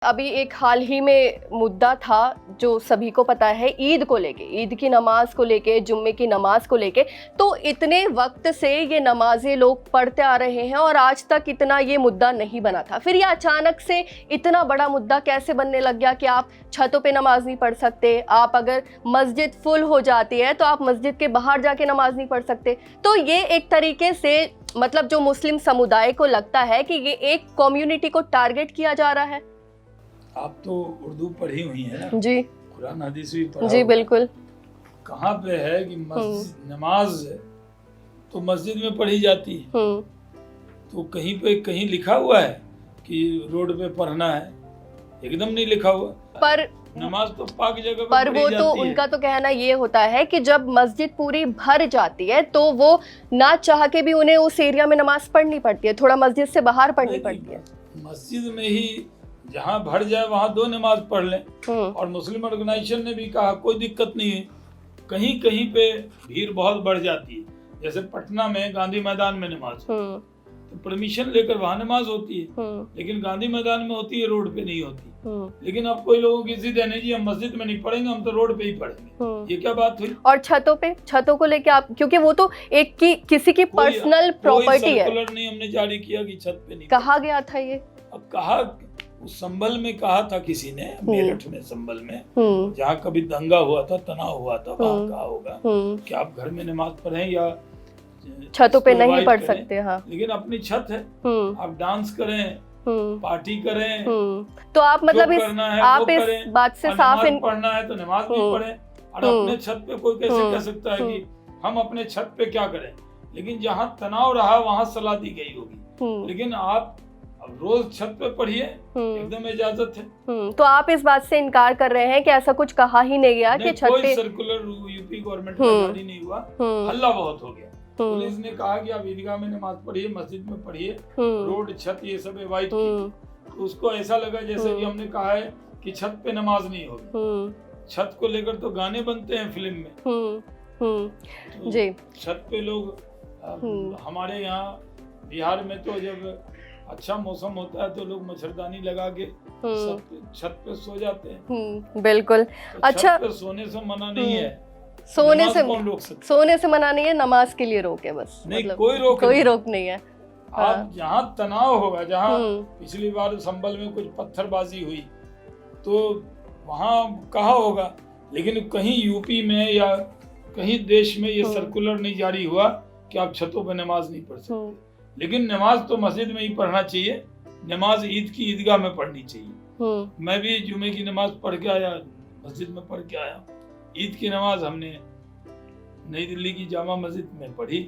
अभी एक हाल ही में मुद्दा था जो सभी को पता है, ईद को लेके, ईद की नमाज को लेके, जुम्मे की नमाज को लेके। तो इतने वक्त से ये नमाजें लोग पढ़ते आ रहे हैं और आज तक इतना ये मुद्दा नहीं बना था। फिर ये अचानक से इतना बड़ा मुद्दा कैसे बनने लग गया कि आप छतों पे नमाज नहीं पढ़ सकते, आप अगर मस्जिद फुल हो जाती है तो आप मस्जिद के बाहर जाके नमाज नहीं पढ़ सकते। तो ये एक तरीके से मतलब जो मुस्लिम समुदाय को लगता है कि ये एक कम्युनिटी को टारगेट किया जा रहा है। आप तो उर्दू पढ़ी हुई है ना जी, कुरान हदीस भी पढ़ा जी बिल्कुल। कहाँ पे है कि नमाज तो मस्जिद में पढ़ी जाती है, तो कहीं पे कहीं लिखा हुआ है कि रोड पे पढ़ना है? एकदम नहीं लिखा हुआ। पर नमाज तो पाक जगह पर वो तो उनका तो कहना ये होता है कि जब मस्जिद पूरी भर जाती है तो वो ना चाह के भी उन्हें उस एरिया में नमाज पढ़नी पड़ती है, थोड़ा मस्जिद से बाहर पढ़नी पड़ती है। मस्जिद में ही जहाँ भर जाए वहाँ दो नमाज पढ़ लें। और मुस्लिम ऑर्गेनाइजेशन ने भी कहा कोई दिक्कत नहीं है, कहीं कहीं पे भीड़ बहुत बढ़ जाती है, जैसे पटना में गांधी मैदान में नमाज तो परमिशन लेकर वहाँ नमाज होती है, लेकिन गांधी मैदान में होती है, रोड पे नहीं होती। लेकिन अब कोई लोगों की जिद है नहीं जी हम मस्जिद में नहीं पढ़ेंगे, हम तो रोड पे ही पढ़ेंगे। ये क्या बात हुई? और छतों को लेके आप, क्योंकि वो तो एक किसी की पर्सनल प्रॉपर्टी है। सर्कुलर नहीं हमने जारी किया कि छत पे नहीं कहा गया था ये। अब कहा उस संबल में कहा था किसी ने, मेरठ में संबल में जहाँ कभी दंगा हुआ था, तनाव हुआ था, वहाँ कहा होगा कि आप घर में नमाज पढ़ें या छतों पे नहीं पढ़ सकते। हाँ, लेकिन अपनी छत है, आप डांस करें, पार्टी करें, तो आप मतलब इस बात से साफ पढ़ना है तो नमाज भी पढ़ें। और अपने छत पे कोई कैसे कह सकता है कि हम अपने छत पे क्या करें? लेकिन जहाँ तनाव रहा वहाँ सलाह दी गई होगी, लेकिन आप अब रोज छत पे पढ़िए, एकदम इजाजत है। तो आप इस बात से इनकार कर रहे हैं कि ऐसा कुछ कहा ही नहीं गया कि छत पे? कोई सर्कुलर यूपी गवर्नमेंट का जारी नहीं हुआ, हल्ला बहुत हो गया। पुलिस ने कहा कि आप ईदगाह में नमाज पढ़िए, मस्जिद में पढ़िए, रोड छत ये सब अवॉइड कीजिए। तो उसको ऐसा लगा जैसे कि हमने कहा है कि छत पे नमाज नहीं होगी। छत को लेकर तो गाने बनते हैं फिल्म में। तो जी, छत पे लोग हमारे यहाँ बिहार में तो जब अच्छा मौसम होता है तो लोग मच्छरदानी लगा के छत पे सो जाते हैं। बिल्कुल। तो अच्छा, छत पे सोने से मना नहीं है, सोने से मना नहीं है, नमाज के लिए रोक है बस। नहीं, मतलब कोई रोक नहीं है। आप जहाँ तनाव होगा, जहाँ पिछली बार संभल में कुछ पत्थरबाजी हुई तो वहाँ कहा होगा, लेकिन कहीं यूपी में या कहीं देश में ये सर्कुलर नहीं जारी हुआ कि आप छतों पे नमाज नहीं पढ़ सकते। लेकिन नमाज तो मस्जिद में ही पढ़ना चाहिए, नमाज ईद की ईदगाह में पढ़नी चाहिए। मैं भी जुमे की नमाज पढ़ के आया, मस्जिद में पढ़ के आया। ईद की नमाज हमने नई दिल्ली की जामा मस्जिद में पढ़ी।